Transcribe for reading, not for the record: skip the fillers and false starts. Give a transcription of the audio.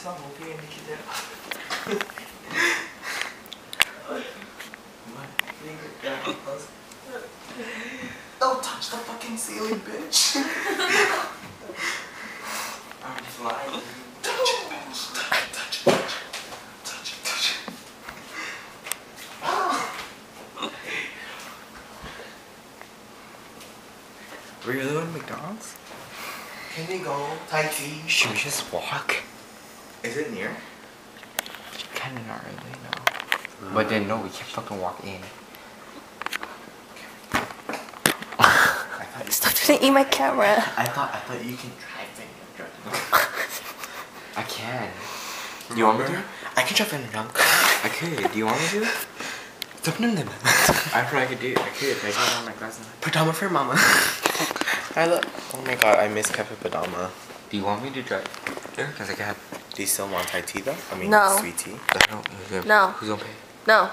some movie and make it there. Don't touch the fucking ceiling, bitch. I'm flying. Touch it, bitch. Touch it, touch it. Touch it, touch it. We're really going to McDonald's? Can we go? Thai tea? Should we just walk? Is it near? Kinda not really, no. But then no, we can't fucking walk in. Stop trying to eat my camera. I thought you can drive in your drunk. I can. Do you want me to? I can drive in your drunk. I could. Do you want me to? Them. I probably could do it. I could. I don't have my glasses. Padama for mama. I love. Oh my god, I miss Cafe Padama. Do you want me to drive? Yeah, because I can have. Do you still want Thai tea though? I mean, No. sweet tea. No. Who's gonna pay? No.